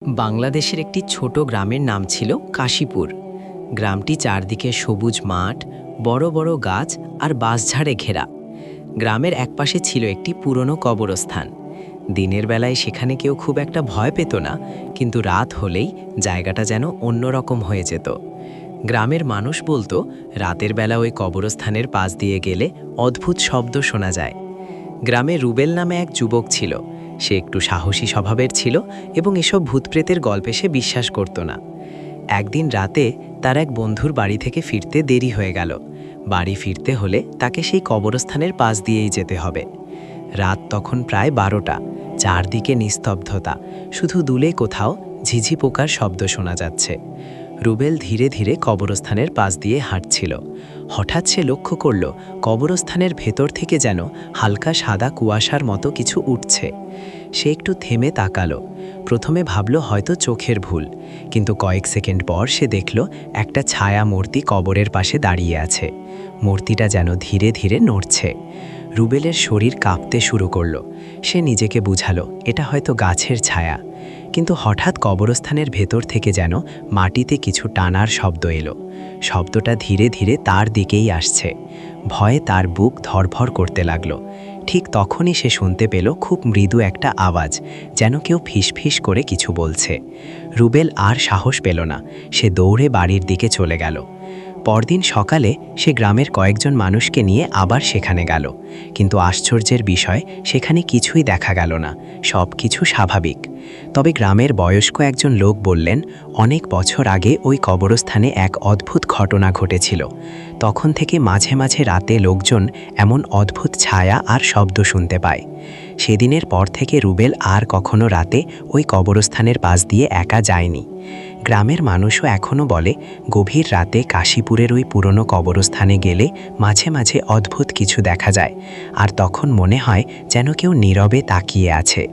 বাংলাদেশের একটি ছোট গ্রামের নাম ছিল কাশীপুর। গ্রামটি চারদিকে সবুজ মাঠ, বড় বড় গাছ আর বাঁশঝাড়ে ঘেরা। গ্রামের একপাশে ছিল একটি পুরনো কবরস্থান। দিনের বেলায় সেখানে কেউ খুব একটা ভয় পেত না, কিন্তু রাত হলেই জায়গাটা যেন অন্যরকম হয়ে যেত। গ্রামের মানুষ বলতো, রাতের বেলা ওই কবরস্থানের পাশ দিয়ে গেলে অদ্ভুত শব্দ শোনা যায়। গ্রামে রুবেল নামে এক যুবক ছিল। সে একটু সাহসী স্বভাবের ছিল এবং এসব ভূতপ্রেতের গল্পে সে বিশ্বাস করত না। একদিন রাতে তার এক বন্ধুর বাড়ি থেকে ফিরতে দেরি হয়ে গেল। বাড়ি ফিরতে হলে তাকে সেই কবরস্থানের পাশ দিয়েই যেতে হবে। রাত তখন প্রায় 12টা। চারদিকে নিস্তব্ধতা, শুধু দূরে কোথাও ঝিঝি পোকার শব্দ শোনা যাচ্ছে। রুবেল ধীরে ধীরে কবরস্থানের পাশ দিয়ে হাঁটছিল। হঠাৎ সে লক্ষ্য করল, কবরস্থানের ভেতর থেকে যেন হালকা সাদা কুয়াশার মতো কিছু উঠছে। সে একটু থেমে তাকালো। প্রথমে ভাবল হয়তো চোখের ভুল, কিন্তু কয়েক সেকেন্ড পর সে দেখল একটা ছায়া মূর্তি কবরের পাশে দাঁড়িয়ে আছে। মূর্তিটা যেন ধীরে ধীরে নড়ছে। রুবেলের শরীর কাঁপতে শুরু করলো। সে নিজেকে বুঝালো এটা হয়তো গাছের ছায়া। কিন্তু হঠাৎ কবরস্থানের ভেতর থেকে যেন মাটিতে কিছু টানার শব্দ এলো। শব্দটা ধীরে ধীরে তার দিকেই আসছে। ভয়ে তার বুক ধড়ফড় করতে লাগলো। ঠিক তখনই সে শুনতে পেল খুব মৃদু একটা আওয়াজ, যেন কেউ ফিসফিস করে কিছু বলছে। রুবেল আর সাহস পেল না। সে দৌড়ে বাড়ির দিকে চলে গেল। পরদিন সকালে সে গ্রামের কয়েকজন মানুষকে নিয়ে আবার সেখানে গেল, কিন্তু আশ্চর্যের বিষয়, সেখানে কিছুই দেখা গেল না। সব কিছু স্বাভাবিক। তবে গ্রামের বয়স্ক একজন লোক বললেন, অনেক বছর আগে ওই কবরস্থানে এক অদ্ভুত ঘটনা ঘটেছিল। তখন থেকে মাঝে মাঝে রাতে লোকজন এমন অদ্ভুত ছায়া আর শব্দ শুনতে পায়। সেদিনের পর থেকে রুবেল আর কখনো রাতে ওই কবরস্থানের পাশ দিয়ে একা যায়নি। গ্রামের মানুষও এখনও বলে, গভীর রাতে কাশীপুরের ওই পুরনো কবরস্থানে গেলে মাঝে মাঝে অদ্ভুত কিছু দেখা যায়, আর তখন মনে হয় যেন কেউ নীরবে তাকিয়ে আছে।